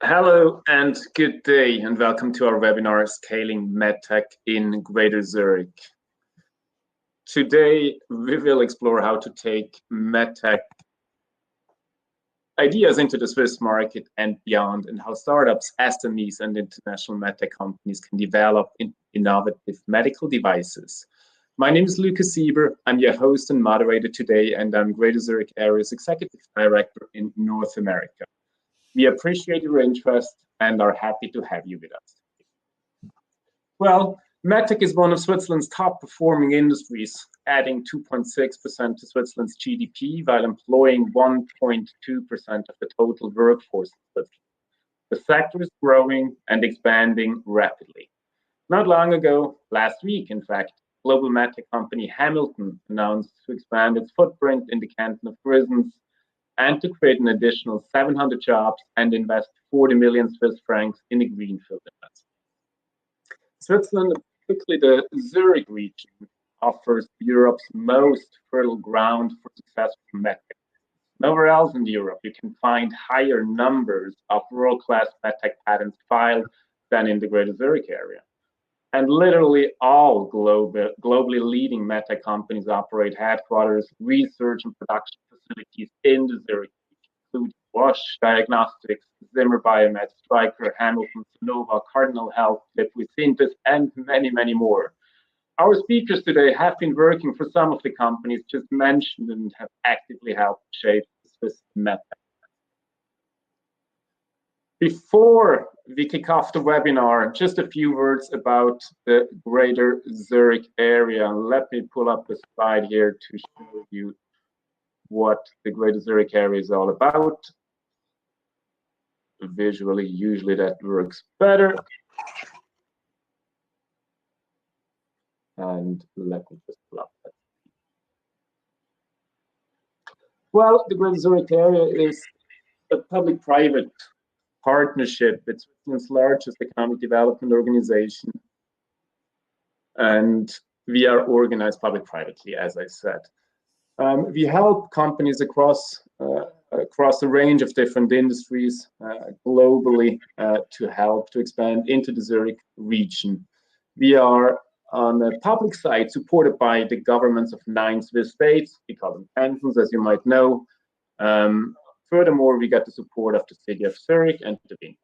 Hello and good day, and welcome to our webinar, Scaling MedTech in Greater Zurich. Today, we will explore how to take MedTech ideas into the Swiss market and beyond, and how startups, SMEs, and international MedTech companies can develop innovative medical devices. My name is Lucas Sieber. I'm your host and moderator today, and I'm Greater Zurich Area's Executive Director in North America. We appreciate your interest and are happy to have you with us. Well, MedTech is one of Switzerland's top performing industries, adding 2.6% to Switzerland's GDP while employing 1.2% of the total workforce in Switzerland. The sector is growing and expanding rapidly. Not long ago, last week in fact, global MedTech company Hamilton announced to expand its footprint in the canton of Grisons and to create an additional 700 jobs and invest 40 million Swiss francs in a greenfield investment. Switzerland, particularly the Zurich region, offers Europe's most fertile ground for successful MedTech. Nowhere else in Europe you can find higher numbers of world-class MedTech patents filed than in the Greater Zurich area. And literally all globally leading MedTech companies operate headquarters, research and production facilities in the Zurich region, including Wash Diagnostics, Zimmer Biomed, Stryker, Hamilton, Sonova, Cardinal Health, Synthes, and many, many more. Our speakers today have been working for some of the companies just mentioned and have actively helped shape the Swiss MedTech. Before we kick off the webinar, just a few words about the Greater Zurich area. Let me pull up a slide here to show you what the Greater Zurich area is all about. Visually, usually that works better. And let me just pull up that. Well, the Greater Zurich area is a public-private partnership with Switzerland's largest economic development organization. And we are organized public-privately, as I said. We help companies across a range of different industries globally to help to expand into the Zurich region. We are on the public side supported by the governments of 9 Swiss states. We call them cantons, as you might know. Furthermore, we get the support of the city of Zurich and the region.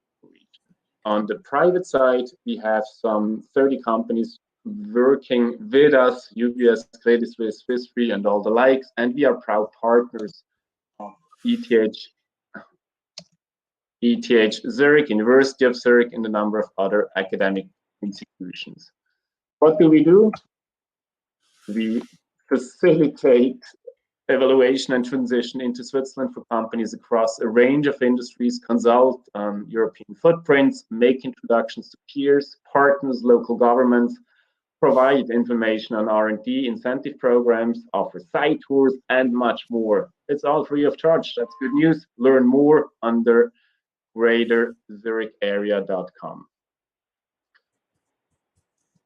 On the private side, we have some 30 companies working with us, UBS, Credit Suisse, Swiss Re, and all the likes, and we are proud partners of ETH Zurich, University of Zurich, and a number of other academic institutions. What do? We facilitate evaluation and transition into Switzerland for companies across a range of industries, consult on European footprints, make introductions to peers, partners, local governments, provide information on R&D, incentive programs, offer site tours, and much more. It's all free of charge. That's good news. Learn more under greaterzuricharea.com.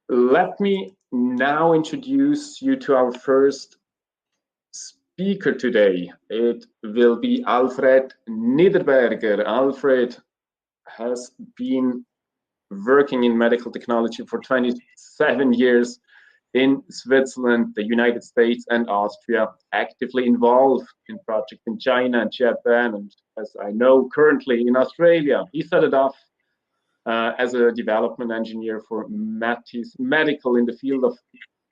Let me now introduce you to our first speaker today. It will be Alfred Niederberger. Alfred has been working in medical technology for 27 years in Switzerland, the United States, and Austria, actively involved in projects in China and Japan, and as I know, currently in Australia. He started off as a development engineer for Mattis Medical in the field of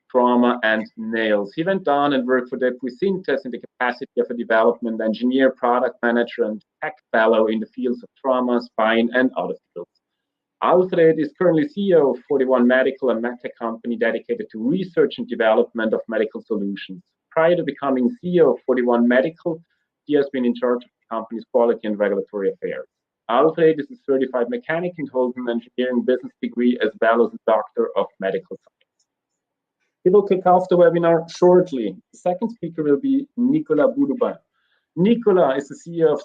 trauma and nails. He went on and worked for Synthes in the capacity of a development engineer, product manager, and tech fellow in the fields of trauma, spine, and other fields. Alfred is currently CEO of 41 Medical, a MedTech company dedicated to research and development of medical solutions. Prior to becoming CEO of 41 Medical, he has been in charge of the company's quality and regulatory affairs. Alfred is a certified mechanic and holds an engineering business degree as well as a doctor of medical science. He will kick off the webinar shortly. The second speaker will be Nikola Budoban. Nikola is the CEO of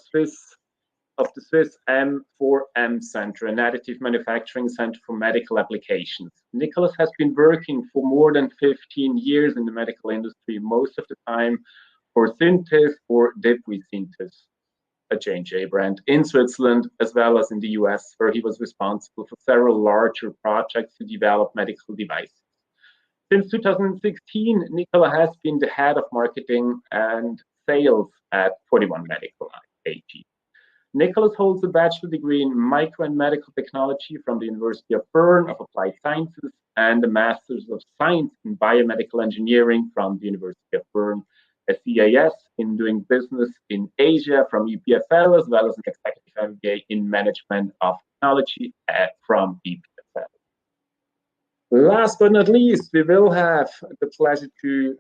the Swiss M4M Center, an additive manufacturing center for medical applications. Nicholas has been working for more than 15 years in the medical industry, most of the time for Synthes or Synthes. a J&J brand in Switzerland, as well as in the US, where he was responsible for several larger projects to develop medical devices. Since 2016, Nikola has been the head of marketing and sales at 41 Medical AG. Nicholas holds a bachelor degree in micro and medical technology from the University of Bern of Applied Sciences and a master's of science in biomedical engineering from the University of Bern, a CAS in doing business in Asia from EPFL, as well as an executive MBA in management of technology from EPFL. Last but not least, we will have the pleasure to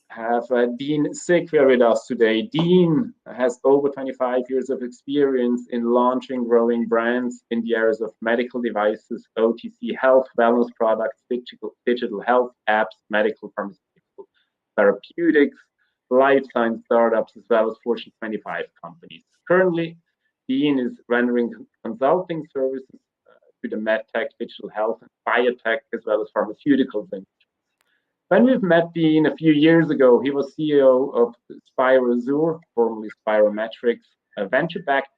have Dean Sikwer with us today. Dean has over 25 years of experience in launching, growing brands in the areas of medical devices, OTC health, wellness products, digital health apps, medical pharmaceutical therapeutics, life science startups, as well as Fortune 25 companies. Currently, Dean is rendering consulting services to the MedTech, digital health, and biotech, as well as pharmaceuticals industry. When we've met Dean a few years ago, he was CEO of Spiro, formerly Spirometrics, a venture-backed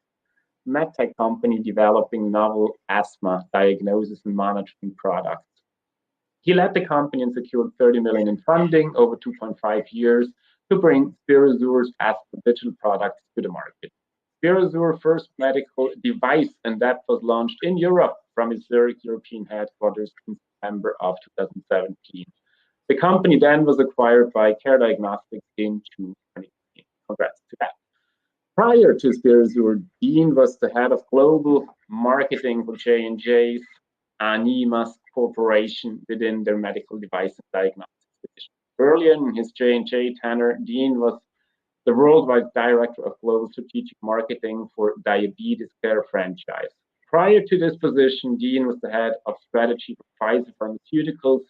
medtech company developing novel asthma diagnosis and monitoring products. He led the company and secured 30 million in funding over 2.5 years to bring Spiro's asthma digital products to the market. Spiro's first medical device, and that was launched in Europe from its Zurich European headquarters in September of 2017. The company then was acquired by Care Diagnostics in 2018. Congrats to that. Prior to Spiro's, Dean was the head of global marketing for J&J's Animas Corporation within their medical device and diagnostics division. Earlier in his J&J tenure, Dean was the worldwide director of global strategic marketing for diabetes care franchise. Prior to this position, Dean was the head of strategy for Pfizer Pharmaceuticals,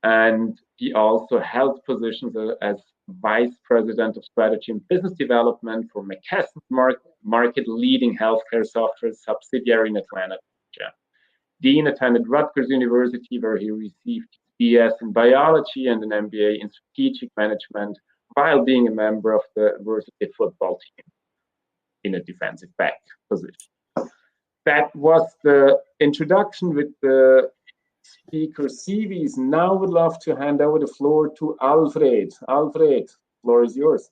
and he also held positions as vice president of strategy and business development for McKesson's market-leading healthcare software subsidiary in Atlanta, Georgia. Dean attended Rutgers University, where he received BS in biology and an MBA in strategic management, while being a member of the varsity football team in a defensive back position. That was the introduction with the speaker CVs. Now I would love to hand over the floor to Alfred. Alfred, the floor is yours.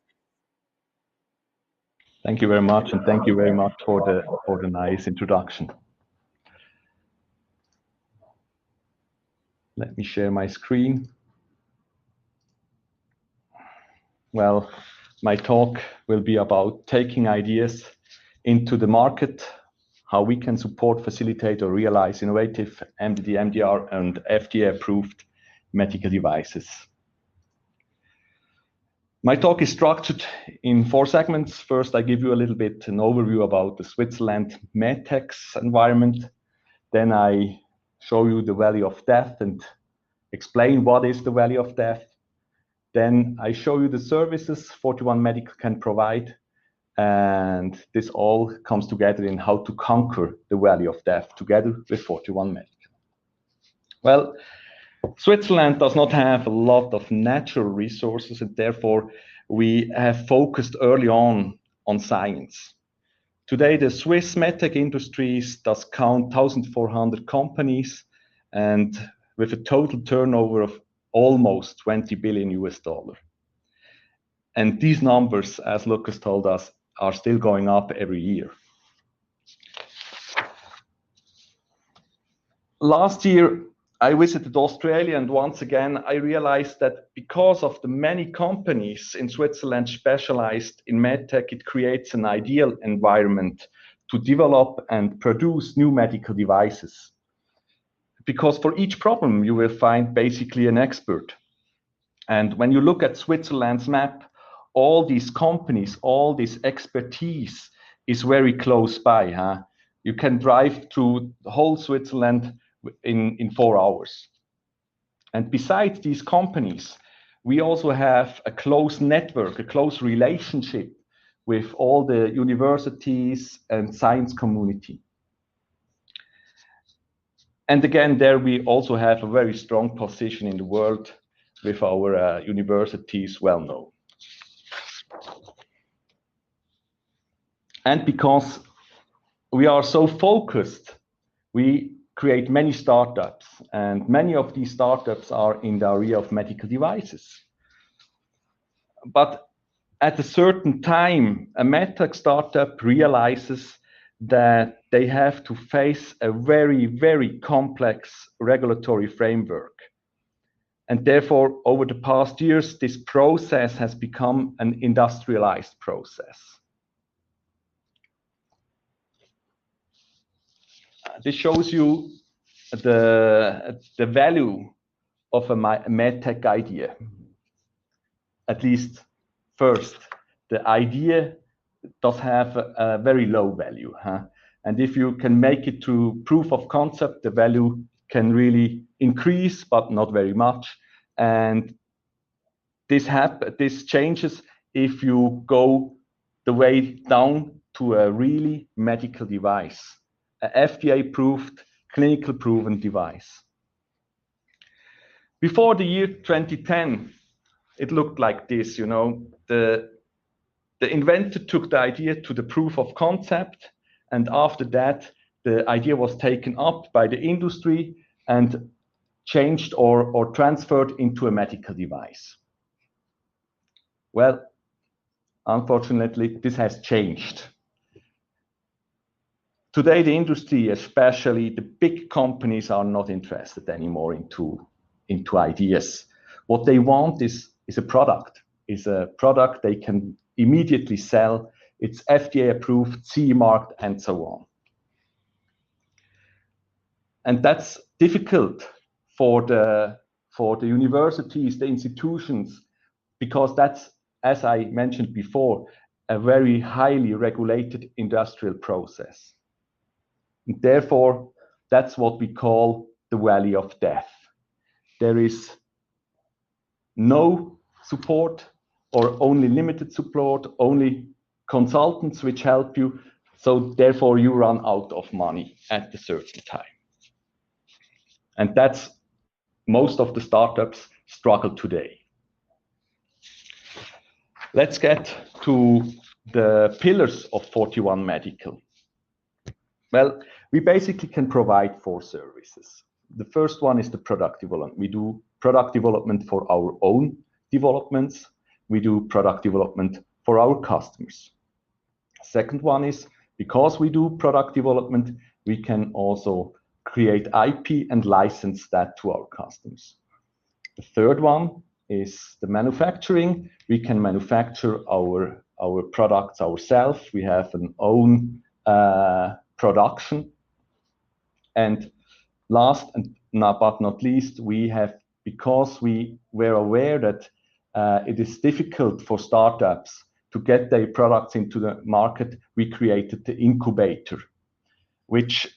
Thank you very much, and thank you very much for the nice introduction. Let me share my screen. Well, my talk will be about taking ideas into the market, how we can support, facilitate, or realize innovative MDD, MDR, and FDA-approved medical devices. My talk is structured in 4 segments. First, I give you a little bit an overview about the Switzerland MedTech environment. Then I show you the value of death and explain what is the value of death. Then I show you the services 41 Medical can provide. And this all comes together in how to conquer the value of death together with 41 Medical. Well, Switzerland does not have a lot of natural resources, and therefore we have focused early on science. Today, the Swiss MedTech industries does count 1,400 companies and with a total turnover of almost $20 billion. And these numbers, as Lucas told us, are still going up every year. Last year, I visited Australia, and once again, I realized that because of the many companies in Switzerland specialized in medtech, it creates an ideal environment to develop and produce new medical devices. Because for each problem, you will find basically an expert. And when you look at Switzerland's map, all these companies, all this expertise is very close by. You can drive through the whole Switzerland in 4 hours. And besides these companies, we also have a close network, a close relationship with all the universities and science community. And again, there we also have a very strong position in the world with our universities well known. And because we are so focused, we create many startups, and many of these startups are in the area of medical devices. But at a certain time, a medtech startup realizes that they have to face a very, very complex regulatory framework. And therefore, over the past years, this process has become an industrialized process. This shows you the value of a medtech idea. At least first, the idea does have a very low value. And if you can make it to proof of concept, the value can really increase, but not very much. And this changes if you go the way down to a really medical device, a FDA-approved, clinical proven device. Before the year 2010, it looked like this, you know, the inventor took the idea to the proof of concept, and after that, the idea was taken up by the industry and changed or transferred into a medical device. Well, unfortunately, this has changed. Today, the industry, especially the big companies, are not interested anymore into ideas. What they want is a product, they can immediately sell. It's FDA approved, CE marked, and so on. And that's difficult for the universities, the institutions, because that's, as I mentioned before, a very highly regulated industrial process. And therefore, that's what we call the valley of death. There is no support or only limited support, only consultants which help you. So therefore, you run out of money at a certain time. And that's most of the startups struggle today. Let's get to the pillars of 41 Medical. Well, we basically can provide 4 services. The first one is the product development. We do product development for our own developments. We do product development for our customers. Second one is, because we do product development, we can also create IP and license that to our customers. The third one is the manufacturing. We can manufacture our products ourselves. We have an own production. And last but not least, we have, because we were aware that it is difficult for startups to get their products into the market, we created the Incubator, which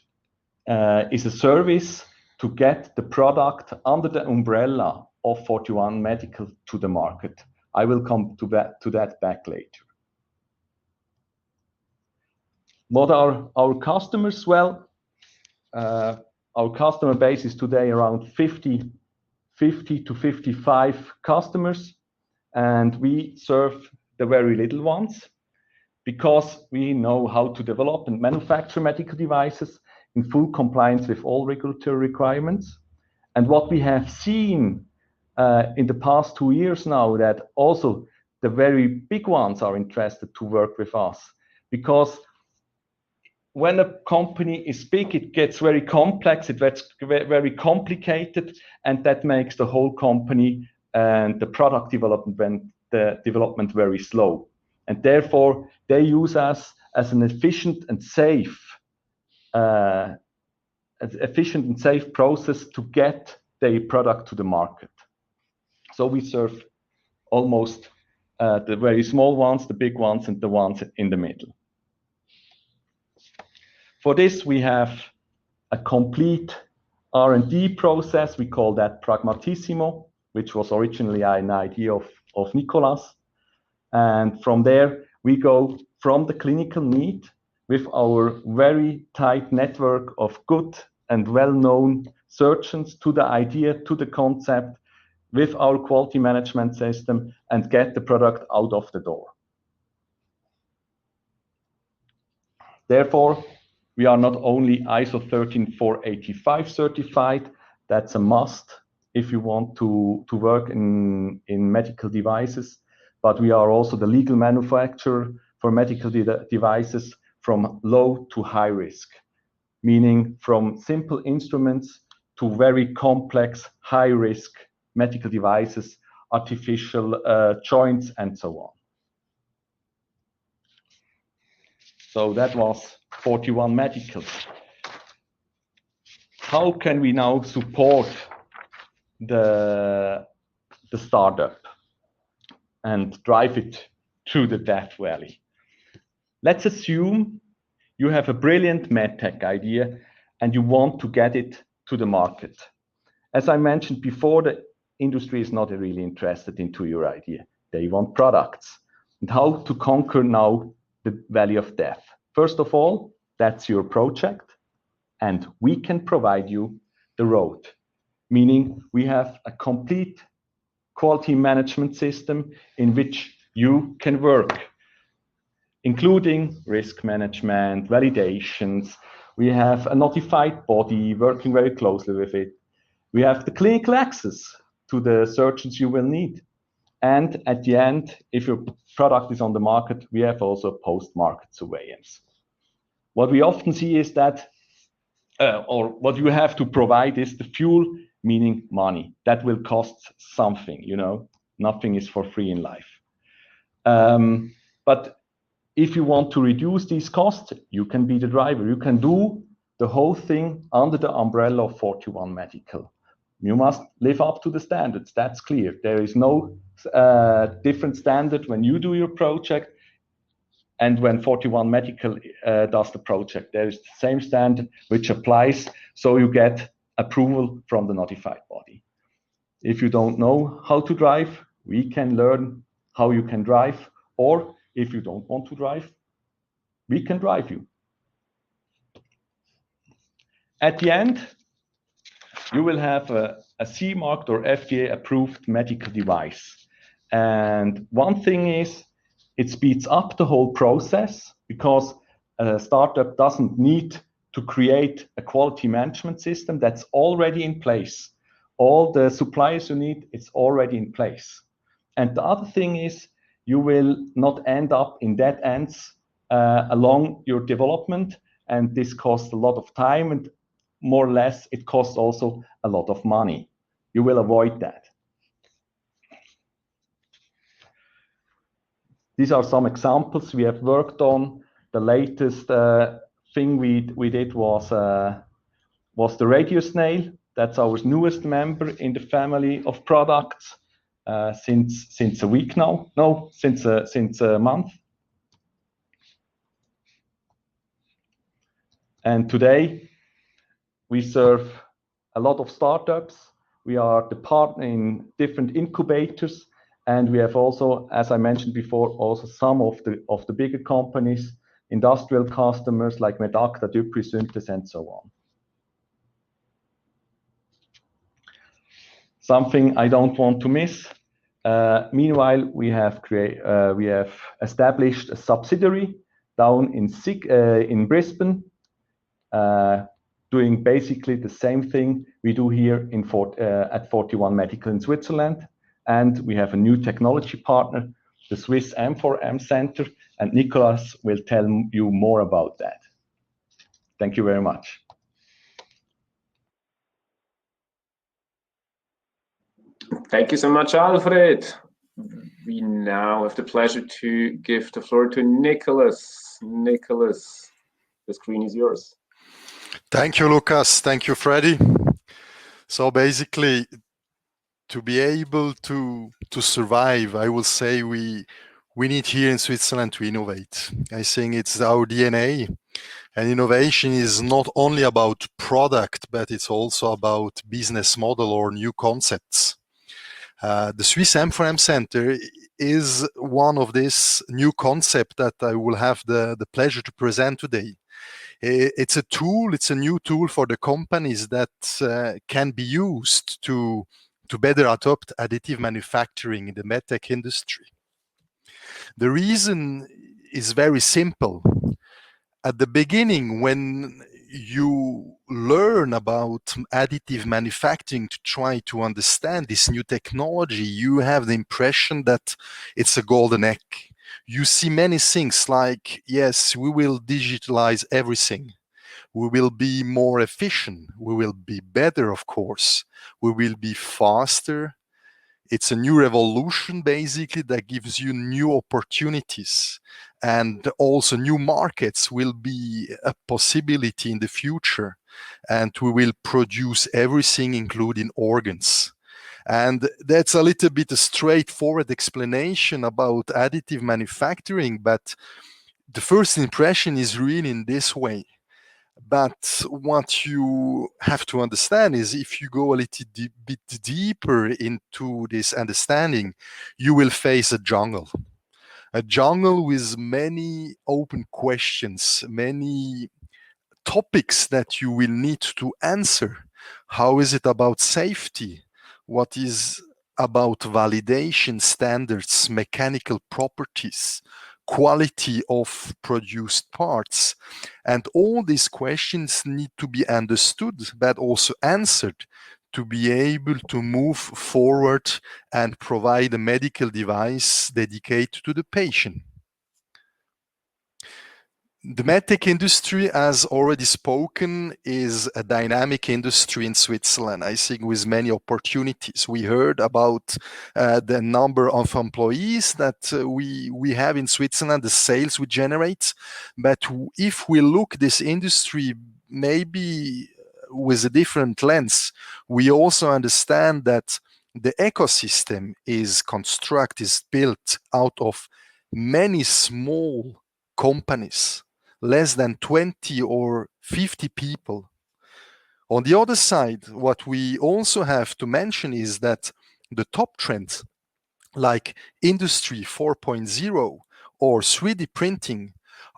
is a service to get the product under the umbrella of 41 Medical to the market. I will come to that back later. What are our customers? Well, our customer base is today around 50 to 55 customers, and we serve the very little ones because we know how to develop and manufacture medical devices in full compliance with all regulatory requirements. And what we have seen in the past 2 years now, that also the very big ones are interested to work with us, because when a company is big, it gets very complex, it gets very complicated, and that makes the whole company and the product development very slow. And therefore, they use us as an efficient and safe process to get their product to the market. So we serve almost the very small ones, the big ones, and the ones in the middle. For this, we have a complete R&D process. We call that Pragmatissimo, which was originally an idea of Nikola's. And from there, we go from the clinical need with our very tight network of good and well-known surgeons to the idea, to the concept, with our quality management system, and get the product out of the door. Therefore, we are not only ISO 13485 certified, that's a must if you want to work in medical devices, but we are also the legal manufacturer for medical devices from low to high risk, meaning from simple instruments to very complex, high risk medical devices, artificial joints, and so on. So that was 41 Medical. How can we now support the startup and drive it through the death valley? Let's assume you have a brilliant medtech idea and you want to get it to the market. As I mentioned before, the industry is not really interested into your idea. They want products. And how to conquer now the valley of death? First of all, that's your project, and we can provide you the road, meaning we have a complete quality management system in which you can work, including risk management, validations. We have a notified body working very closely with it. We have the clinical access to the surgeons you will need. And at the end, if your product is on the market, we have also post-market surveillance. What we often see is that, or what you have to provide is the fuel, meaning money. That will cost something, you know, nothing is for free in life. But if you want to reduce these costs, you can be the driver. You can do the whole thing under the umbrella of 41 Medical. You must live up to the standards, that's clear. There is no different standard when you do your project and when 41 Medical does the project. There is the same standard which applies, so you get approval from the notified body. If you don't know how to drive, we can learn how you can drive, or if you don't want to drive, we can drive you. At the end, you will have a CE-marked or FDA-approved medical device. And one thing is, it speeds up the whole process because a startup doesn't need to create a quality management system that's already in place. All the suppliers you need, it's already in place. And the other thing is, you will not end up in dead ends along your development, and this costs a lot of time, and more or less, it costs also a lot of money. You will avoid that. These are some examples we have worked on. The latest thing we did was the radio snail. That's our newest member in the family of products since a week now. No, since a month. And today, we serve a lot of startups. We are the partner in different incubators, and we have also, as I mentioned before, also some of the bigger companies, industrial customers like Medacta, Dupri, Synthes, and so on. Something I don't want to miss. Meanwhile, we have established a subsidiary down in Brisbane, doing basically the same thing we do here at 41 Medical in Switzerland. And we have a new technology partner, the Swiss M4M Center, and Nikola will tell you more about that. Thank you very much. Thank you so much, Alfred. We now have the pleasure to give the floor to Nicholas. Nicholas, the screen is yours. Thank you, Lucas. Thank you, Freddy. So basically, to be able to survive, I will say we need here in Switzerland to innovate. I think it's our DNA. And innovation is not only about product, but it's also about business model or new concepts. The Swiss M4M Center is one of this new concept that I will have the pleasure to present today. It's a tool, it's a new tool for the companies that can be used to better adopt additive manufacturing in the medtech industry. The reason is very simple. at the beginning, when you learn about additive manufacturing to try to understand this new technology, you have the impression that it's a golden egg. You see many things like, yes, we will digitalize everything. We will be more efficient. We will be better, of course. We will be faster. It's a new revolution, basically, that gives you new opportunities. And also new markets will be a possibility in the future. And we will produce everything, including organs. And that's a little bit a straightforward explanation about additive manufacturing, but the first impression is really in this way. But what you have to understand is if you go a little bit deeper into this understanding, you will face a jungle with many open questions, many topics that you will need to answer. How is it about safety? What is about validation standards, mechanical properties, quality of produced parts? And all these questions need to be understood, but also answered to be able to move forward and provide a medical device dedicated to the patient. The medtech industry, as already spoken, is a dynamic industry in Switzerland, I think, with many opportunities. We heard about the number of employees that we have in Switzerland, the sales we generate. But if we look this industry maybe with a different lens, we also understand that the ecosystem is built out of many small companies, less than 20 or 50 people. On the other side, what we also have to mention is that the top trends like Industry 4.0 or 3D printing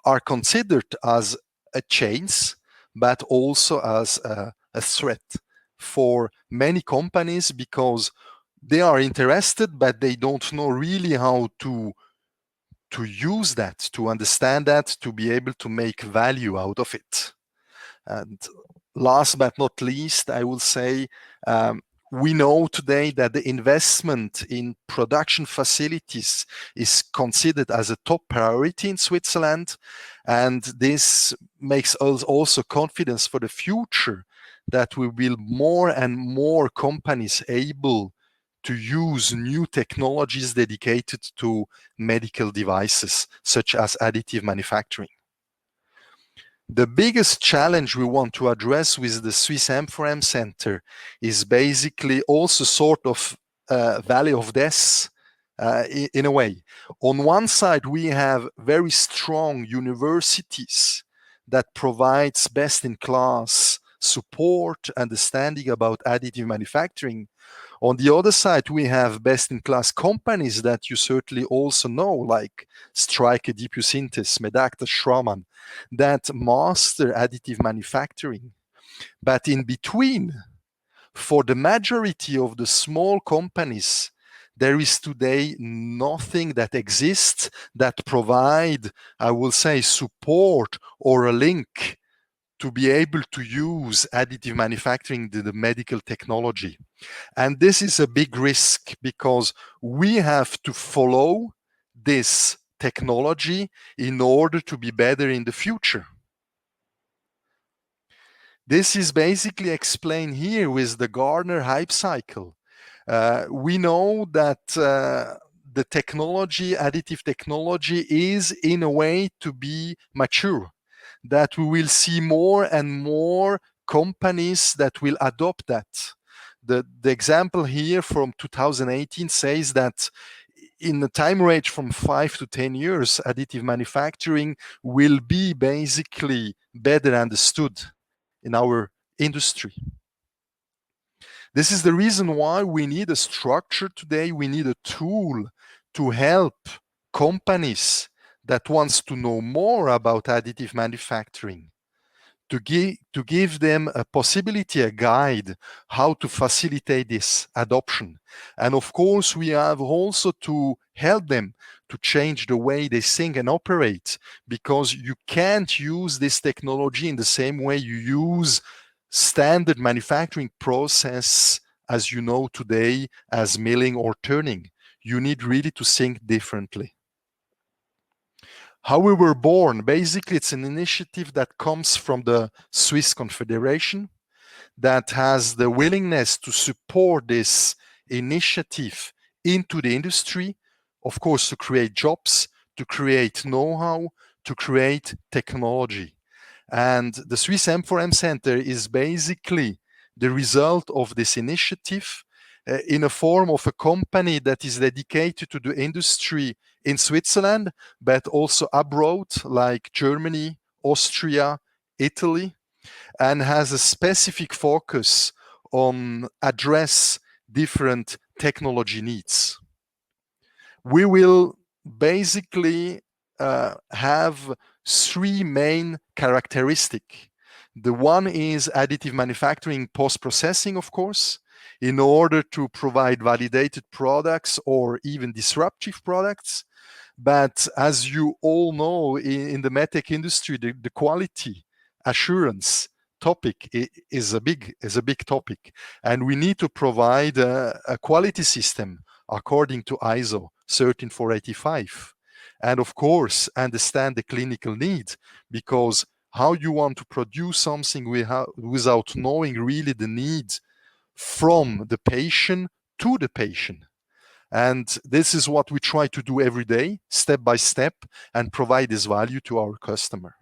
are considered as a chance, but also as a threat for many companies because they are interested, but they don't know really how to use that, to understand that, to be able to make value out of it. And last but not least, I will say, we know today that the investment in production facilities is considered as a top priority in Switzerland. And this makes us also confidence for the future that we will more and more companies able to use new technologies dedicated to medical devices, such as additive manufacturing. The biggest challenge we want to address with the Swiss M4M Center is basically also sort of valley of death in a way. On one side, we have very strong universities that provides best-in-class support, understanding about additive manufacturing. On the other side, we have best-in-class companies that you certainly also know, like Stryker, Deep Synthesis, Medacta, Straumann, that master additive manufacturing. But in between, for the majority of the small companies, there is today nothing that exists that provide, I will say, support or a link to be able to use additive manufacturing, the medical technology. And this is a big risk because we have to follow this technology in order to be better in the future. This is basically explained here with the Gartner hype cycle. We know that the technology, additive technology, is in a way to be mature, that we will see more and more companies that will adopt that. The example here from 2018 says that in the time range from 5 to 10 years, additive manufacturing will be basically better understood in our industry. This is the reason why we need a structure today. We need a tool to help companies that wants to know more about additive manufacturing to give them a possibility, a guide, how to facilitate this adoption. And of course, we have also to help them to change the way they think and operate, because you can't use this technology in the same way you use standard manufacturing process as you know today as milling or turning. You need really to think differently. How we were born, basically it's an initiative that comes from the Swiss Confederation that has the willingness to support this initiative into the industry, of course, to create jobs, to create know-how, to create technology. And the Swiss M4M Center is basically the result of this initiative in a form of a company that is dedicated to the industry in Switzerland, but also abroad, like Germany, Austria, Italy, and has a specific focus on address different technology needs. We will basically have three main characteristics. The one is additive manufacturing post-processing, of course, in order to provide validated products or even disruptive products. But as you all know, in the medtech industry, the quality assurance topic is a big topic, and we need to provide a quality system according to ISO 13485, and of course understand the clinical need, because how you want to produce something without knowing really the need from the patient to the patient. And this is what we try to do every day, step by step, and provide this value to our customer.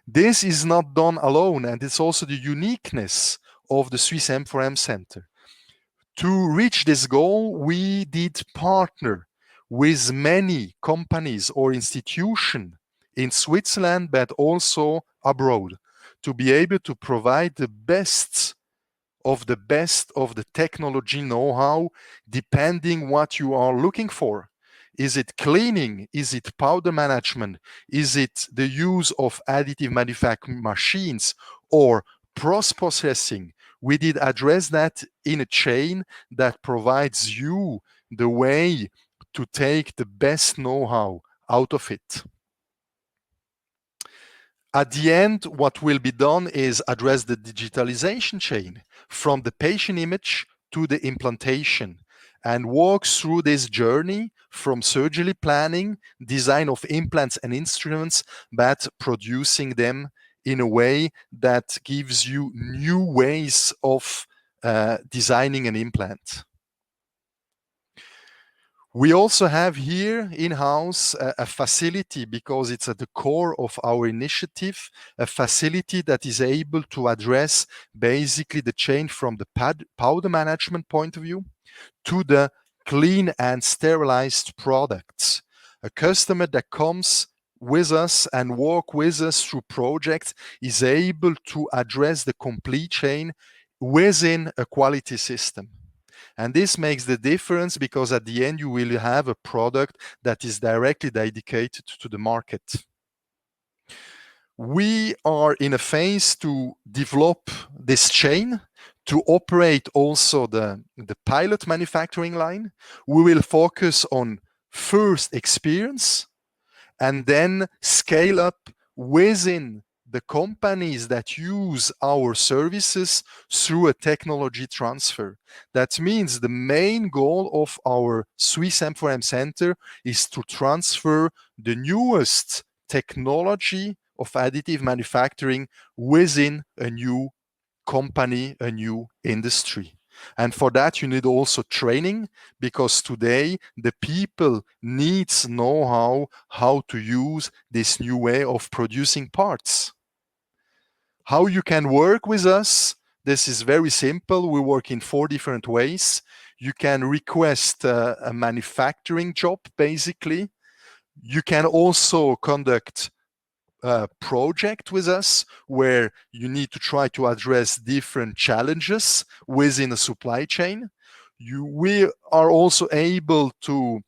This is not done alone, and it's also the uniqueness of the Swiss M4M Center. To reach this goal, we did partner with many companies or institutions in Switzerland, but also abroad, to be able to provide the best of the technology know-how, depending what you are looking for. Is it cleaning? Is it powder management? Is it the use of additive manufacturing machines or post-processing? We did address that in a chain that provides you the way to take the best know-how out of it. At the end, what will be done is address the digitalization chain from the patient image to the implantation, and walk through this journey from surgery planning, design of implants and instruments, but producing them in a way that gives you new ways of designing an implant. We also have here in-house a facility, because it's at the core of our initiative, a facility that is able to address basically the chain from the powder management point of view to the clean and sterilized products. A customer that comes with us and walk with us through projects is able to address the complete chain within a quality system. And this makes the difference, because at the end you will have a product that is directly dedicated to the market. We are in a phase to develop this chain, to operate also the pilot manufacturing line. We will focus on first experience and then scale up within the companies that use our services through a technology transfer. That means the main goal of our Swiss M4M Center is to transfer the newest technology of additive manufacturing within a new company, a new industry. And for that, you need also training, because today the people needs know how to use this new way of producing parts. How you can work with us, this is very simple. We work in 4 different ways. You can request a manufacturing job, basically. You can also conduct a project with us where you need to try to address different challenges within a supply chain. We are also able to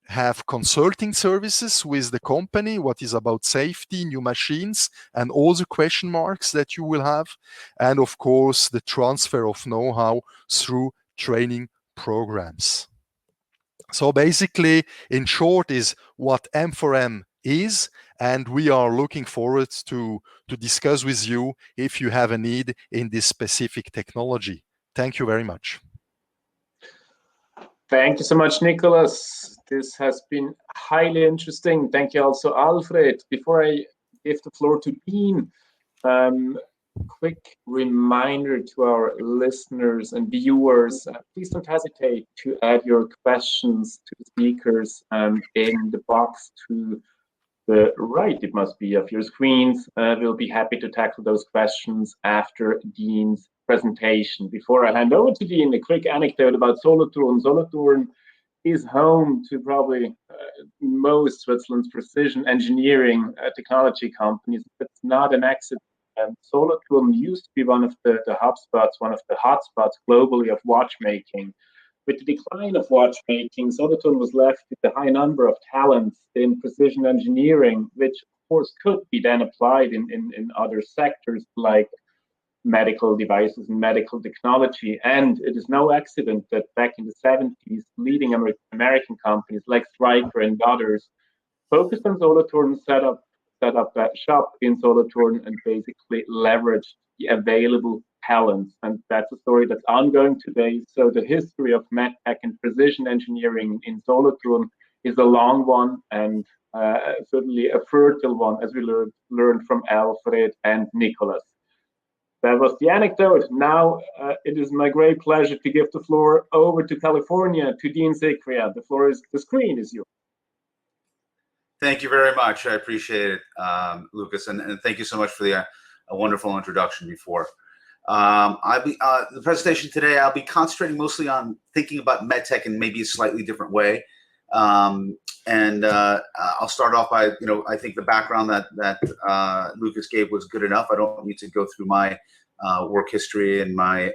have consulting services with the company, what is about safety, new machines, and all the question marks that you will have. And of course, the transfer of know-how through training programs. So basically, in short, is what M4M is, and we are looking forward to discuss with you if you have a need in this specific technology. Thank you very much. Thank you so much, Nicholas. This has been highly interesting. Thank you also, Alfred. Before I give the floor to Dean, quick reminder to our listeners and viewers, please don't hesitate to add your questions to the speakers in the box to the right, it must be, of your screens. We'll be happy to tackle those questions after Dean's presentation. Before I hand over to Dean, a quick anecdote about Solothurn. Solothurn is home to probably most Switzerland's precision engineering technology companies. It's not an accident. Solothurn used to be one of the hubspots, one of the hotspots globally of watchmaking. With the decline of watchmaking, Solothurn was left with a high number of talents in precision engineering, which of course could be then applied in other sectors like medical devices and medical technology. And it is no accident that back in the 70s, leading American companies like Stryker and others focused on Solothurn, set up that shop in Solothurn and basically leveraged the available talents. And that's a story that's ongoing today. So the history of medtech and precision engineering in Solothurn is a long one and certainly a fertile one, as we learned from Alfred and Nicholas. That was the anecdote. Now it is my great pleasure to give the floor over to California, to Dean Zikria. The screen is yours. Thank you very much. I appreciate it, Lucas, and thank you so much for a wonderful introduction before. The presentation today, I'll be concentrating mostly on thinking about medtech in maybe a slightly different way. I'll start off by, I think the background that Lucas gave was good enough. I don't need to go through my work history and my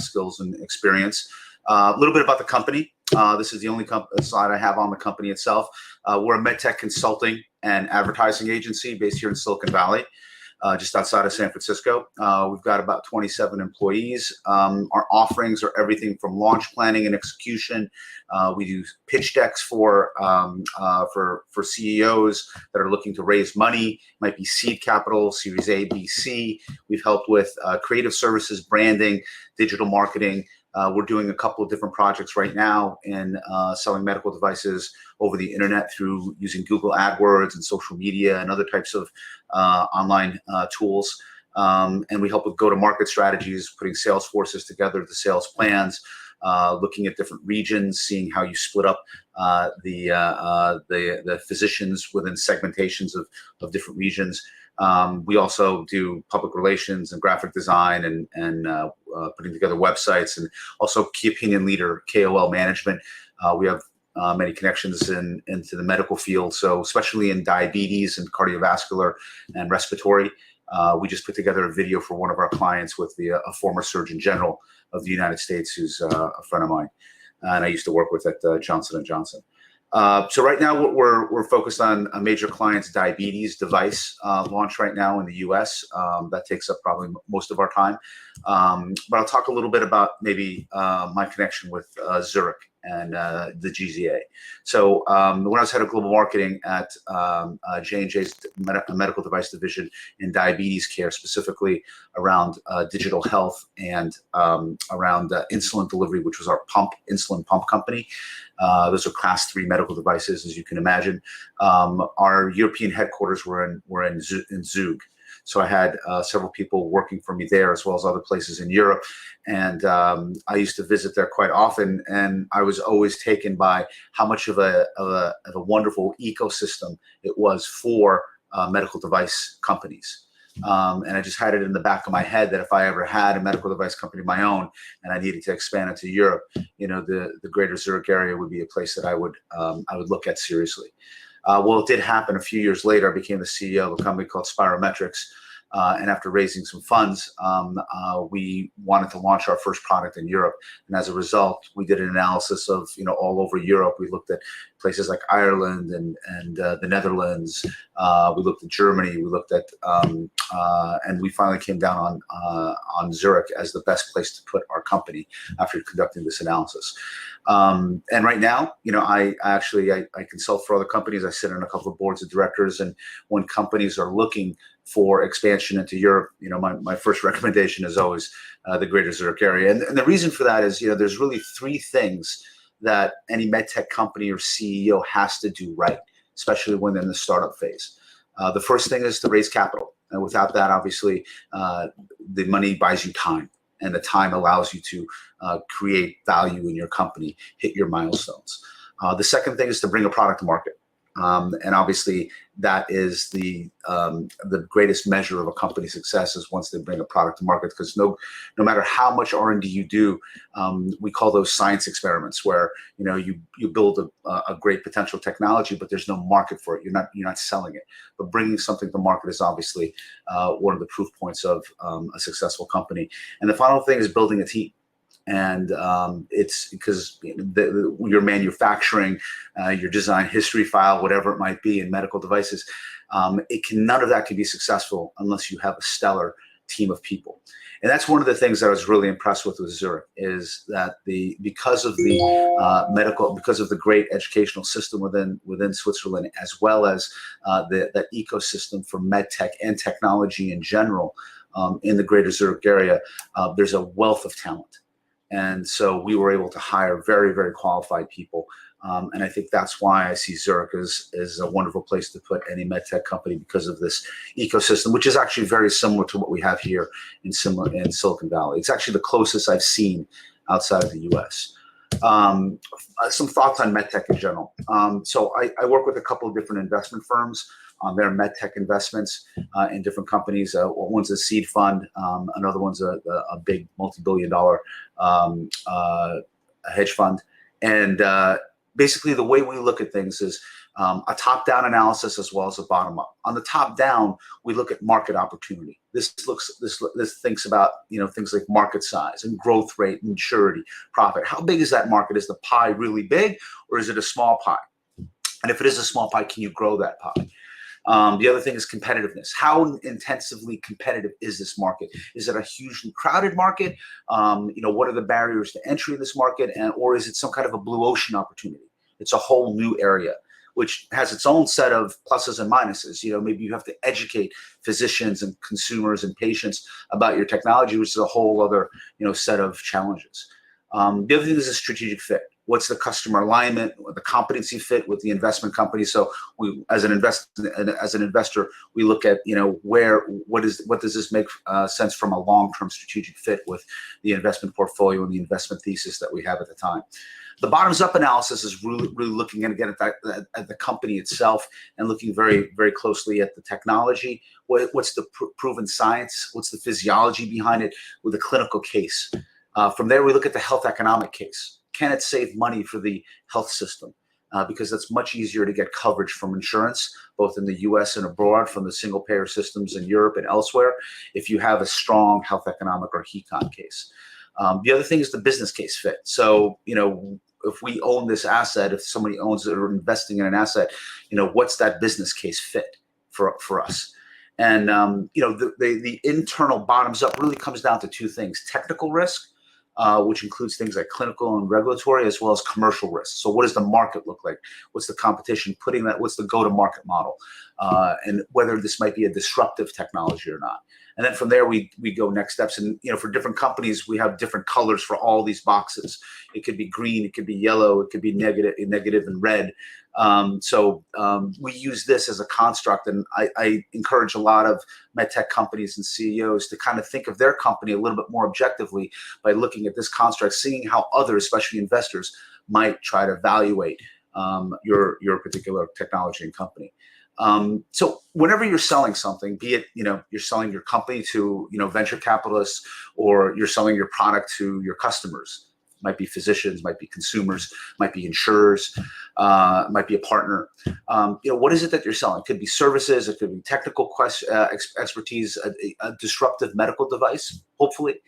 skills and experience. A little bit about the company. This is the only slide I have on the company itself. We're a medtech consulting and advertising agency based here in Silicon Valley, just outside of San Francisco. We've got about 27 employees. Our offerings are everything from launch planning and execution. We do pitch decks for CEOs that are looking to raise money. It might be seed capital, Series A, B, C. We've helped with creative services, branding, digital marketing. We're doing a couple of different projects right now in selling medical devices over the internet through using Google AdWords and social media and other types of online tools. And we help with go-to-market strategies, putting sales forces together, the sales plans, looking at different regions, seeing how you split up the physicians within segmentations of different regions. We also do public relations and graphic design and putting together websites, and also key opinion leader, KOL management. We have many connections into the medical field, so especially in diabetes and cardiovascular and respiratory. We just put together a video for one of our clients with a former Surgeon General of the United States, who's a friend of mine, and I used to work with at Johnson & Johnson. So right now we're focused on a major client's diabetes device launch right now in the US. That takes up probably most of our time. But I'll talk a little bit about maybe my connection with Zurich and the GZA. So when I was head of global marketing at J&J's medical device division in diabetes care, specifically around digital health and around insulin delivery, which was our insulin pump company. Those are class 3 medical devices, as you can imagine. Our European headquarters were in Zug. So I had several people working for me there, as well as other places in Europe. And I used to visit there quite often, and I was always taken by how much of a wonderful ecosystem it was for medical device companies. And I just had it in the back of my head that if I ever had a medical device company of my own and I needed to expand into Europe, the greater Zurich area would be a place that I would look at seriously. Well, it did happen a few years later. I became the CEO of a company called Spirometrics. and after raising some funds, we wanted to launch our first product in Europe. And as a result, we did an analysis of all over Europe. We looked at places like Ireland and the Netherlands. We looked at Germany. We looked at and we finally came down on Zurich as the best place to put our company after conducting this analysis. And right now, I consult for other companies. I sit on a couple of boards of directors, and when companies are looking for expansion into Europe, my first recommendation is always the greater Zurich area. And the reason for that is, there's really three things that any medtech company or CEO has to do right, especially when they're in the startup phase. The first thing is to raise capital. And without that, obviously, the money buys you time, and the time allows you to create value in your company, hit your milestones. The second thing is to bring a product to market. And obviously, that is the greatest measure of a company's success is once they bring a product to market. Because no matter how much R&D you do, we call those science experiments, where you build a great potential technology, but there's no market for it. You're not selling it. But bringing something to market is obviously one of the proof points of a successful company. And the final thing is building a team. And it's because your manufacturing, your design history file, whatever it might be in medical devices, none of that can be successful unless you have a stellar team of people. And that's one of the things that I was really impressed with Zurich, is that because of the great educational system within Switzerland, as well as that ecosystem for medtech and technology in general in the greater Zurich area, there's a wealth of talent. And so we were able to hire very, very qualified people. And I think that's why I see Zurich as a wonderful place to put any medtech company, because of this ecosystem, which is actually very similar to what we have here in Silicon Valley. It's actually the closest I've seen outside of the US. Some thoughts on medtech in general. So I work with a couple of different investment firms on their medtech investments in different companies. One's a seed fund, another one's a big multi-billion-dollar hedge fund. And basically, the way we look at things is a top-down analysis as well as a bottom-up. On the top-down, we look at market opportunity. This thinks about things like market size and growth rate, maturity, profit. How big is that market? Is the pie really big, or is it a small pie? And if it is a small pie, can you grow that pie? The other thing is competitiveness. How intensively competitive is this market? Is it a hugely crowded market? What are the barriers to entry in this market? Or is it some kind of a blue ocean opportunity? It's a whole new area, which has its own set of pluses and minuses. Maybe you have to educate physicians and consumers and patients about your technology, which is a whole other, set of challenges. The other thing is a strategic fit. What's the customer alignment, the competency fit with the investment company? So we, as an investor, we look at what does this make sense from a long-term strategic fit with the investment portfolio and the investment thesis that we have at the time. The bottoms-up analysis is really looking at the company itself and looking very, very closely at the technology. What's the proven science? What's the physiology behind it with a clinical case? From there, we look at the health economic case. Can it save money for the health system? Because that's much easier to get coverage from insurance, both in the US and abroad, from the single payer systems in Europe and elsewhere, if you have a strong health economic or HECON case. The other thing is the business case fit. So, if we own this asset, if somebody owns it or investing in an asset, what's that business case fit for us? And, the internal bottoms up really comes down to two things: technical risk, which includes things like clinical and regulatory, as well as commercial risk. So what does the market look like? What's the competition? What's the go-to-market model? And whether this might be a disruptive technology or not. And then from there, we go next steps. And, for different companies, we have different colors for all these boxes. It could be green, it could be yellow, it could be negative and red. So we use this as a construct, and I encourage a lot of medtech companies and CEOs to kind of think of their company a little bit more objectively by looking at this construct, seeing how others, especially investors, might try to evaluate your particular technology and company. So whenever you're selling something, be it, you're selling your company to, venture capitalists, or you're selling your product to your customers, might be physicians, might be consumers, might be insurers, might be a partner. What is it that you're selling? It could be services, it could be technical expertise, a disruptive medical device, hopefully.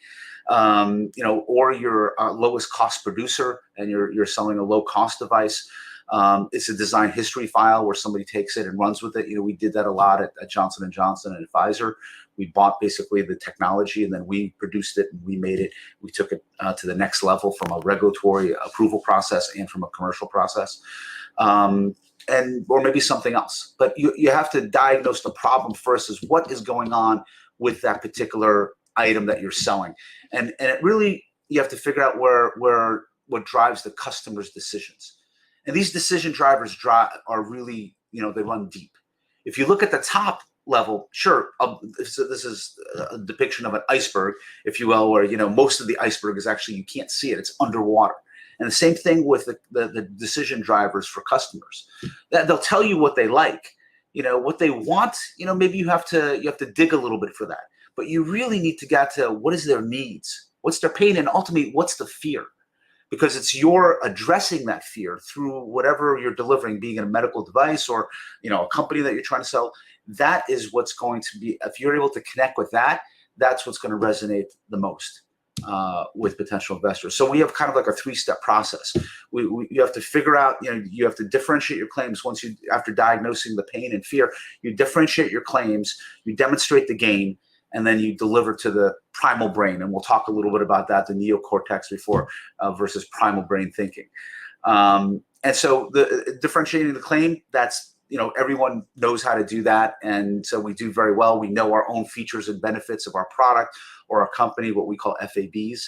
Or you're a lowest cost producer and you're selling a low cost device. It's a design history file where somebody takes it and runs with it. We did that a lot at Johnson & Johnson and Pfizer. We bought basically the technology and then we produced it and we made it. We took it to the next level from a regulatory approval process and from a commercial process. Or maybe something else. But you have to diagnose the problem first, is what is going on with that particular item that you're selling. And it really, you have to figure out what drives the customer's decisions. And these decision drivers are really, they run deep. If you look at the top level, sure, this is a depiction of an iceberg, if you will, where, most of the iceberg is actually, you can't see it, it's underwater. And the same thing with the decision drivers for customers. That they'll tell you what they like, what they want, maybe you have to dig a little bit for that. But you really need to get to what is their needs, what's their pain, and ultimately what's the fear. Because it's your addressing that fear through whatever you're delivering, being a medical device or a company that you're trying to sell. That is what's going to be, if you're able to connect with that, that's what's going to resonate the most with potential investors. So we have kind of like a three-step process. You have to figure out, you have to differentiate your claims. After diagnosing the pain and fear, you differentiate your claims, you demonstrate the gain, and then you deliver to the primal brain. And we'll talk a little bit about that, the neocortex versus primal brain thinking. And so the differentiating the claim, that's, everyone knows how to do that. And so we do very well. We know our own features and benefits of our product or our company, what we call FABs.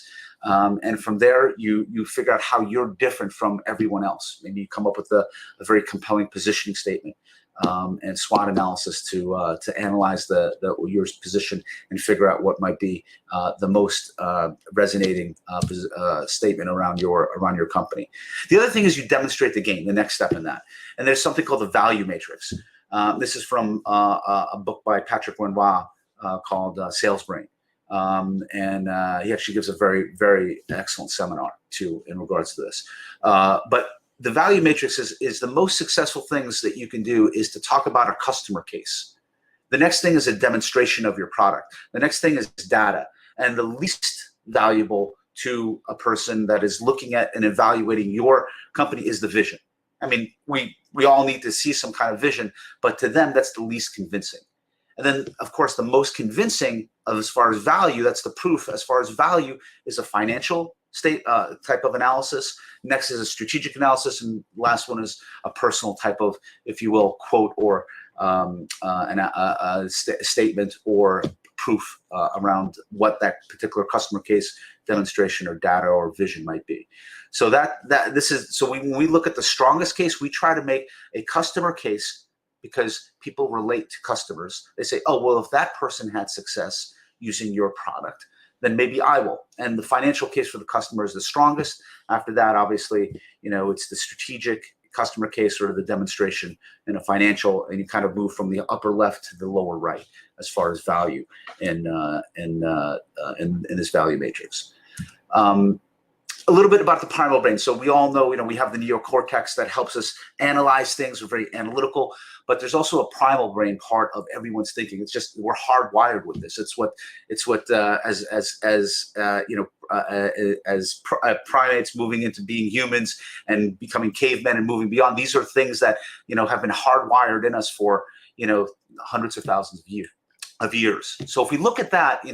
And from there, you figure out how you're different from everyone else. Maybe you come up with a very compelling positioning statement. And SWOT analysis to analyze your position and figure out what might be the most resonating statement around your company. The other thing is you demonstrate the gain, the next step in that. And there's something called the value matrix. This is from a book by Patrick Lenoir called Sales Brain. And he actually gives a very, very excellent seminar too in regards to this. But the value matrix is the most successful things that you can do is to talk about a customer case. The next thing is a demonstration of your product. The next thing is data. And the least valuable to a person that is looking at and evaluating your company is the vision. I mean, we all need to see some kind of vision, but to them, that's the least convincing. And then, of course, the most convincing as far as value, that's the proof as far as value, is a financial type of analysis. Next is a strategic analysis, and last one is a personal type of, if you will, quote or a statement or proof around what that particular customer case demonstration or data or vision might be. So when we look at the strongest case, we try to make a customer case because people relate to customers. They say, oh, well, if that person had success using your product, then maybe I will. And the financial case for the customer is the strongest. After that, obviously, it's the strategic customer case or the demonstration and a financial, and you kind of move from the upper left to the lower right as far as value in this value matrix. A little bit about the primal brain. So we all know, we have the neocortex that helps us analyze things. We're very analytical, but there's also a primal brain part of everyone's thinking. It's just, we're hardwired with this. It's what as primates moving into being humans and becoming cavemen and moving beyond. These are things that, have been hardwired in us for, hundreds of thousands of years. So if we look at that,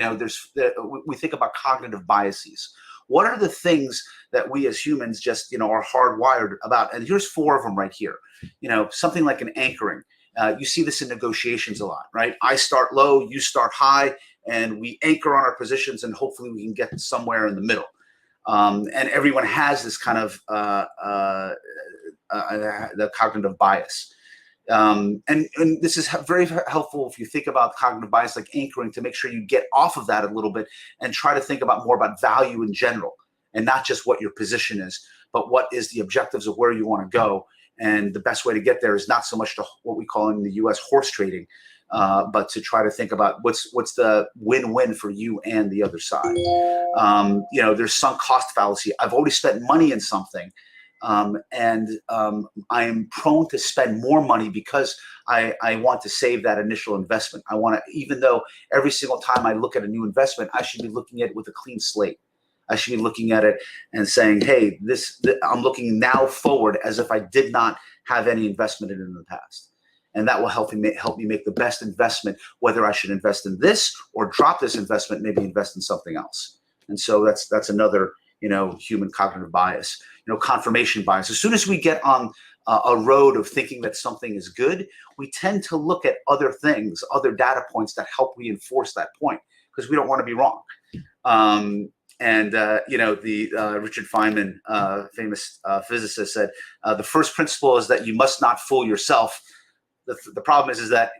we think about cognitive biases. What are the things that we as humans just, are hardwired about? And here's 4 of them right here. Something like an anchoring. You see this in negotiations a lot, right? I start low, you start high, and we anchor on our positions, and hopefully we can get somewhere in the middle. And everyone has this kind of the cognitive bias. And this is very helpful if you think about cognitive bias, like anchoring, to make sure you get off of that a little bit and try to think about more about value in general, and not just what your position is, but what is the objectives of where you want to go. And the best way to get there is not so much to what we call in the US horse trading, but to try to think about what's the win-win for you and the other side. There's sunk cost fallacy. I've already spent money in something, and I am prone to spend more money because I want to save that initial investment. I want to, even though every single time I look at a new investment, I should be looking at it with a clean slate. I should be looking at it and saying, hey, I'm looking now forward as if I did not have any investment in it in the past. And that will help me make the best investment, whether I should invest in this or drop this investment, maybe invest in something else. And so that's another, human cognitive bias, confirmation bias. As soon as we get on a road of thinking that something is good, we tend to look at other things, other data points that help reinforce that point, because we don't want to be wrong. Richard Feynman, famous physicist, said the first principle is that you must not fool yourself. The problem is that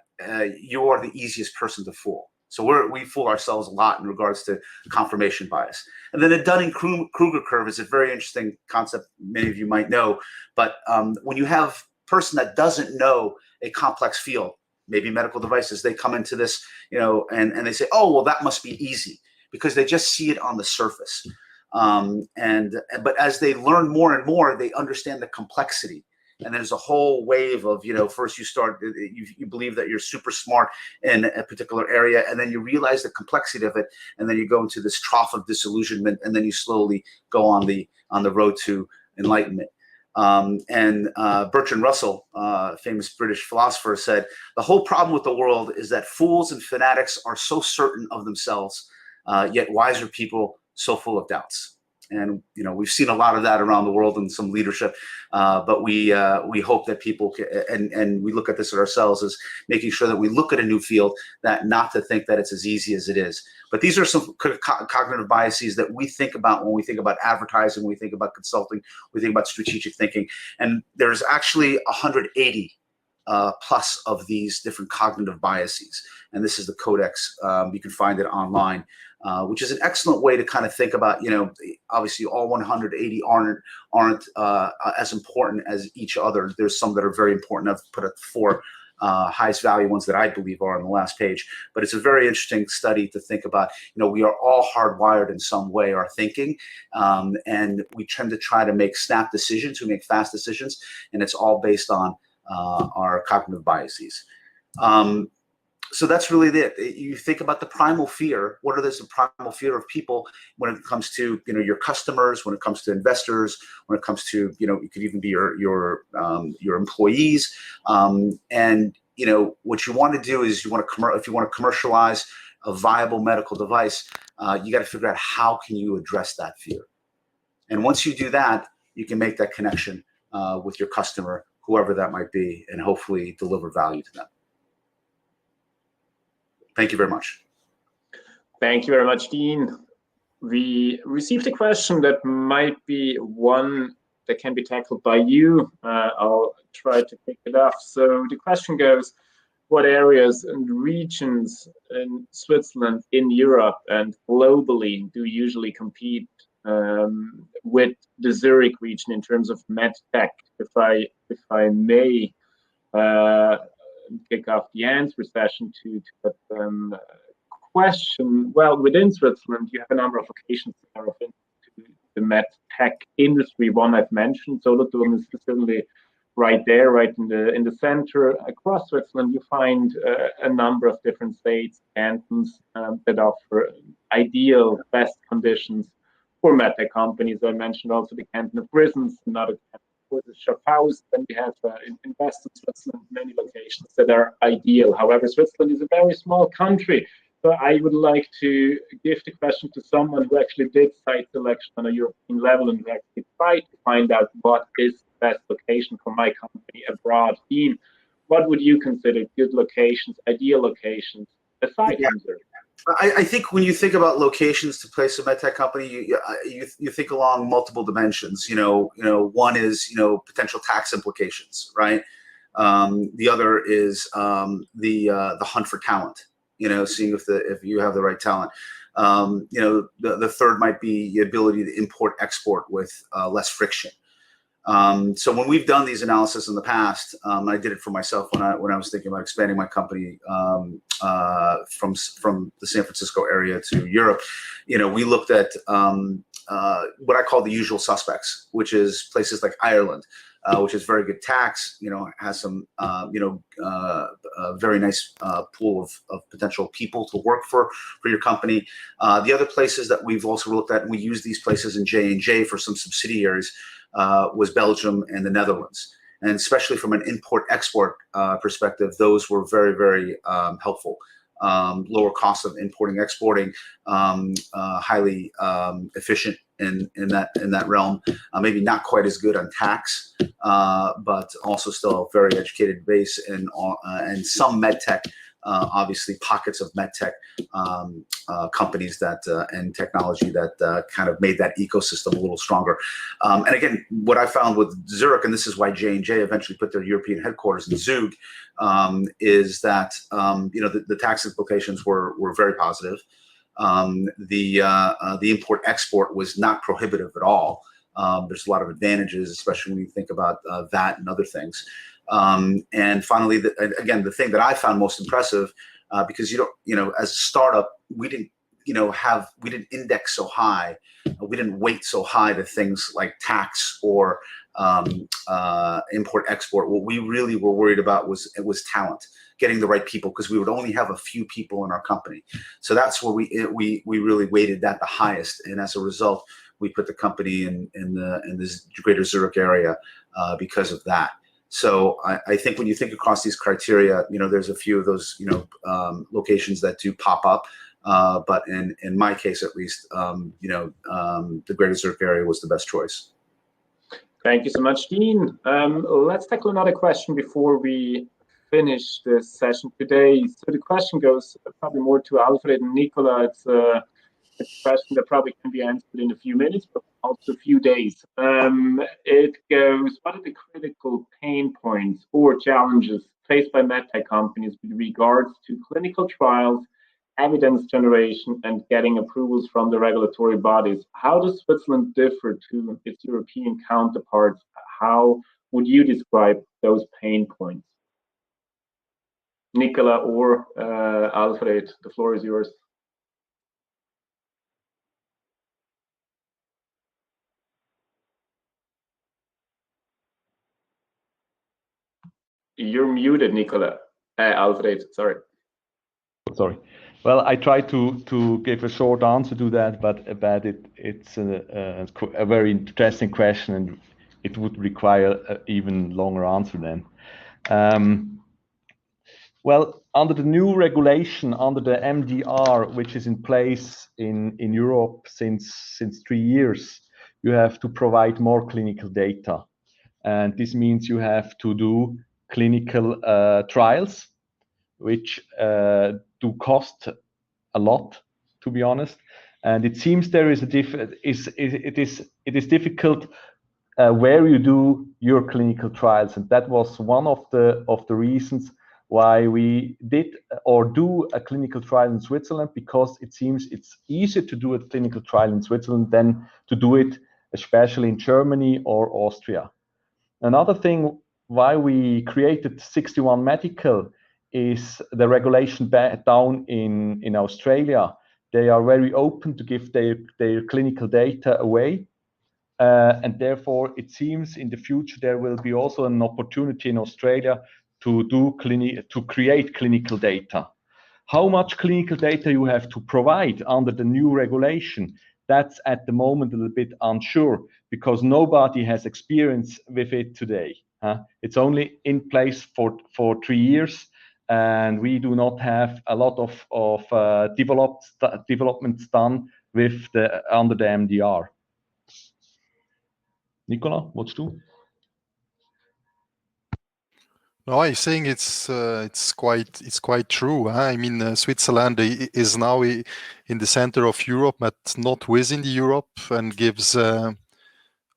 you are the easiest person to fool. So we fool ourselves a lot in regards to confirmation bias. And then the Dunning-Kruger curve is a very interesting concept many of you might know. But when you have a person that doesn't know a complex field, maybe medical devices, they come into this, and they say, oh, well, that must be easy, because they just see it on the surface. But as they learn more and more, they understand the complexity. And there's a whole wave of, first you believe that you're super smart in a particular area, and then you realize the complexity of it, and then you go into this trough of disillusionment, and then you slowly go on the road to enlightenment. Bertrand Russell, famous British philosopher, said, the whole problem with the world is that fools and fanatics are so certain of themselves, yet wiser people so full of doubts. And we've seen a lot of that around the world in some leadership, but we hope that people and we look at this at ourselves as making sure that we look at a new field, that not to think that it's as easy as it is. But these are some cognitive biases that we think about when we think about advertising, when we think about consulting, we think about strategic thinking, and there's actually 180 plus of these different cognitive biases, and this is the codex. You can find it online. Which is an excellent way to kind of think about, obviously all 180 aren't as important as each other. There's some that are very important. I've put 4 highest value ones that I believe are on the last page. But it's a very interesting study to think about. We are all hardwired in some way, our thinking, and we tend to try to make snap decisions. We make fast decisions, and it's all based on our cognitive biases. So that's really it. You think about the primal fear. What are the primal fear of people when it comes to your customers, when it comes to investors, when it comes to it could even be your employees. And what you want to do is if you want to commercialize a viable medical device, you got to figure out how can you address that fear. And once you do that, you can make that connection with your customer, whoever that might be, and hopefully deliver value to them. Thank you very much. Thank you very much, Dean. We received a question that might be one that can be tackled by you. I'll try to pick it up. So the question goes, what areas and regions in Switzerland, in Europe, and globally do you usually compete with the Zurich region in terms of MedTech? If I may kick off the answer session to that question. Well, within Switzerland, you have a number of locations that are open to the MedTech industry. One I've mentioned, Solothurn is certainly right there, right in the center. Across Switzerland, you find a number of different states, cantons that offer ideal, best conditions for MedTech companies. I mentioned also the canton of Grisons, another canton is Schaffhausen. Then we have in Western Switzerland many locations that are ideal. However, Switzerland is a very small country, so I would like to give the question to someone who actually did site selection on a European level and actually tried to find out what is the best location for my company abroad. Dean, what would you consider good locations, ideal locations aside from Zurich? I think when you think about locations to place a medtech company, you think along multiple dimensions. One is potential tax implications, right? The other is the hunt for talent. Seeing if you have the right talent. The third might be the ability to import export with less friction. So when we've done these analysis in the past, I did it for myself when I was thinking about expanding my company from the San Francisco area to Europe. We looked at what I call the usual suspects, which is places like Ireland, which is very good tax. Has some very nice pool of potential people to work for your company. The other places that we've also looked at, and we use these places in J&J for some subsidiaries, was Belgium and the Netherlands. And especially from an import-export perspective, those were very, very helpful. Lower cost of importing, exporting, highly efficient in that realm. Maybe not quite as good on tax, but also still a very educated base and some med tech. Obviously, pockets of medtech companies and technology that kind of made that ecosystem a little stronger. And again, what I found with Zurich, and this is why J&J eventually put their European headquarters in Zug, is that the tax implications were very positive. The import-export was not prohibitive at all. There's a lot of advantages, especially when you think about that and other things. And finally, again, the thing that I found most impressive, because as a startup, we didn't index so high, we didn't weight so high to things like tax or import export. What we really were worried about was talent, getting the right people, because we would only have a few people in our company. So that's where we really weighted that the highest, and as a result, we put the company in the greater Zurich area because of that. So I think when you think across these criteria, there's a few of those, locations that do pop up. But in my case, at least, the greater Zurich area was the best choice. Thank you so much, Dean. Let's tackle another question before we finish this session today. So the question goes probably more to Alfred and Nikola. It's a question that probably can be answered in a few minutes, but also a few days. It goes, what are the critical pain points or challenges faced by medtech companies with regards to clinical trials, evidence generation, and getting approvals from the regulatory bodies? How does Switzerland differ to its European counterparts? How would you describe those pain points? Nikola or Alfred, the floor is yours. You're muted, Nikola. Alfred, sorry. Sorry. Well, I tried to give a short answer to that, but it's a very interesting question, and it would require an even longer answer then. Well, under the new regulation, under the MDR, which is in place in Europe since 3 years, you have to provide more clinical data. And this means you have to do clinical trials, which do cost a lot, to be honest. And it seems there is it is difficult where you do your clinical trials, and that was one of the reasons why we did or do a clinical trial in Switzerland, because it seems it's easier to do a clinical trial in Switzerland than to do it especially in Germany or Austria. Another thing why we created 61 Medical is the regulation down in Australia. They are very open to give their clinical data away. And therefore, it seems in the future there will be also an opportunity in Australia to create clinical data. How much clinical data you have to provide under the new regulation, that's at the moment a little bit unsure, because nobody has experience with it today. It's only in place for 3 years, and we do not have a lot of developments done with under the MDR. Nikola, what's true? No, I think it's quite true. I mean, Switzerland is now in the center of Europe, but not within the Europe, and gives,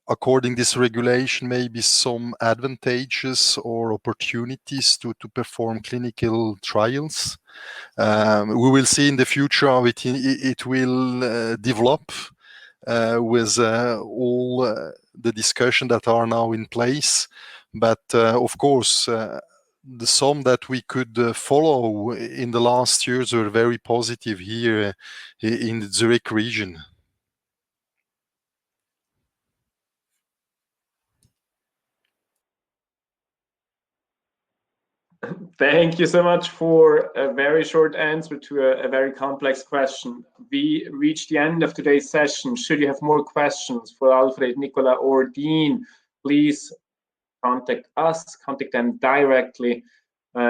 according to this regulation, maybe some advantages or opportunities to perform clinical trials. We will see in the future how it will develop with all the discussion that are now in place. But of course, the some that we could follow in the last years were very positive here in the Zurich region. Thank you so much for a very short answer to a very complex question. We reached the end of today's session. Should you have more questions for Alfred, Nikola, or Dean, please contact us, contact them directly.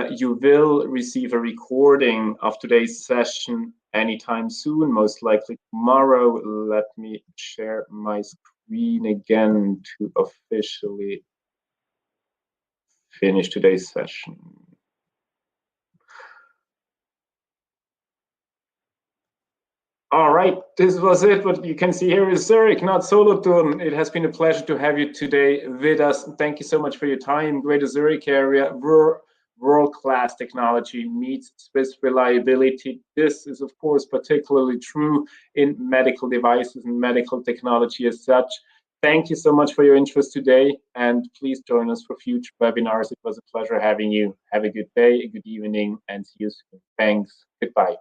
You will receive a recording of today's session anytime soon, most likely tomorrow. Let me share my screen again to officially finish today's session. All right, this was it. What you can see here is Zurich, not Solothurn. It has been a pleasure to have you today with us. Thank you so much for your time. Greater Zurich area, world-class technology meets Swiss reliability. This is, of course, particularly true in medical devices and medical technology as such. Thank you so much for your interest today, and please join us for future webinars. It was a pleasure having you. Have a good day, a good evening, and see you soon. Thanks. Goodbye.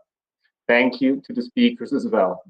Thank you to the speakers as well.